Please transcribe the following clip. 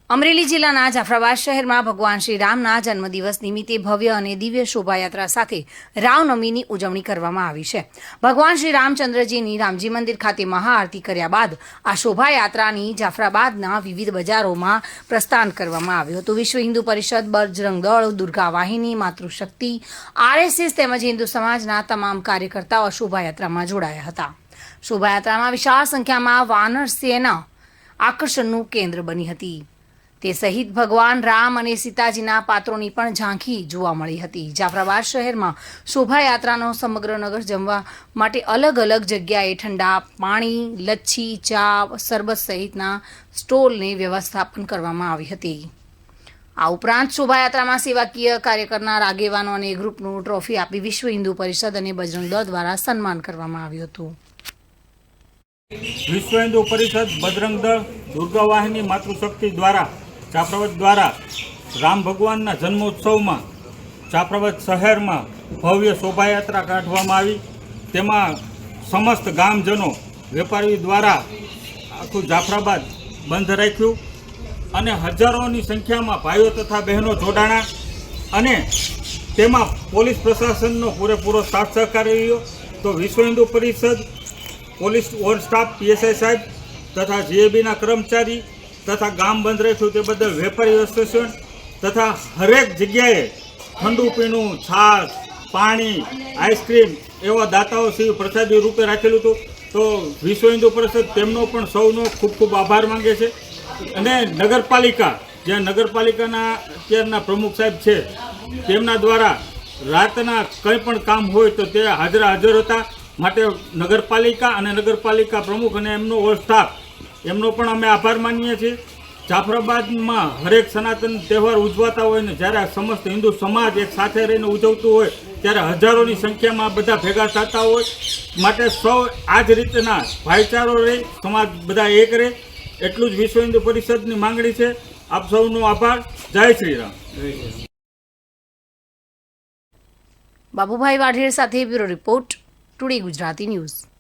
અમરેલી જિલ્લાના જાફરાબાદ શહેરમાં ભગવાન શ્રી રામના જન્મદિવસ નિમિત્તે ભવ્ય અને દિવ્ય શોભાયાત્રા સાથે રામનવમીની ઉજવણી કરવામાં આવી છે. ભગવાન શ્રી રામચંદ્રજીની રામજી મંદિર ખાતે મહાઆરતી કર્યા બાદ આ શોભાયાત્રાની જાફરાબાદના વિવિધ બજારોમાં પ્રસ્થાન કરવામાં આવ્યું હતું. વિશ્વ હિન્દુ પરિષદ, બજરંગ દળ, દુર્ગા વાહિની, માતૃશક્તિ, RSS તેમજ હિન્દુ સમાજના તમામ કાર્યકર્તાઓ શોભાયાત્રામાં જોડાયા હતા. શોભાયાત્રામાં વિશાળ સંખ્યામાં વાનર સેના આકર્ષણનું કેન્દ્ર બની હતી. તે સહિત ભગવાન રામ અને સીતાજીના પાત્રોની પણ ઝાંખી જોવા મળી હતી. જાફરાબાદ શહેરમાં શોભાયાત્રાનો સમગ્ર નગર જમવા માટે અલગ અલગ જગ્યાએ ઠંડા પાણી, લચ્છી, ચા, શરબત સહિતના સ્ટોલને વ્યવસ્થાપન કરવામાં આવી હતી. આ ઉપરાંત શોભાયાત્રામાં સેવાકીય કાર્ય કરનાર આગેવાનો અને ગ્રુપનું ટ્રોફી આપી વિશ્વ હિન્દુ પરિષદ અને બજરંગ દળ દ્વારા સન્માન કરવામાં આવ્યું હતું. વિશ્વ હિન્દુ પરિષદ, બજરંગ દળ, દુર્ગા વાહિની, માતૃશક્તિ દ્વારા જાફરાબાદ દ્વારા રામ ભગવાનના જન્મોત્સવમાં જાફરાબાદ શહેરમાં ભવ્ય શોભાયાત્રા કાઢવામાં આવી. તેમાં સમસ્ત ગામજનો, વેપારીઓ દ્વારા આખું જાફરાબાદ બંધ રાખ્યું અને હજારોની સંખ્યામાં ભાઈઓ તથા બહેનો જોડાણા અને તેમાં પોલીસ પ્રશાસનનો પૂરેપૂરો સાથ સહકાર રહ્યો. તો વિશ્વ Hindu Parishad, police on staff, PSI સાહેબ તથા GABના કર્મચારી તથા ગામ બંધ રાખ્યું તે બદલ વેપારી એસોસિએશન તથા હરેક જગ્યાએ ઠંડુ પીણું, છાશ, પાણી, આઈસ્ક્રીમ એવા દાતાઓ સિવાય પ્રસાદી રૂપે રાખેલું હતું. તો વિશ્વ હિન્દુ પરિષદ તેમનો પણ સૌનો ખૂબ ખૂબ આભાર માંગે છે. અને નગરપાલિકા, જ્યાં નગરપાલિકાના અત્યારના પ્રમુખ સાહેબ છે, તેમના દ્વારા રાતના કંઈ પણ કામ હોય તો તે હાજર હતા. માટે નગરપાલિકા અને નગરપાલિકા પ્રમુખ અને એમનો ઓલ સ્ટાફ એમનો પણ અમે આભાર માનીએ છીએ. જાફરાબાદમાં હરેક સનાતન તહેવાર ઉજવાતા હોય ને જ્યારે સમસ્ત હિન્દુ સમાજ એક સાથે રહીને ઉજવતું હોય ત્યારે હજારોની સંખ્યામાં બધા ભેગા થતા હોય. માટે સૌ આ જ રીતના ભાઈચારો રહે, સમાજ બધા એક રહે, એટલું જ વિશ્વ હિન્દુ પરિષદની માંગણી છે. આપ સૌનો આભાર. જય શ્રી રામ. બાબુભાઈ વાઢેર સાથે bureau report, today Gujarati news.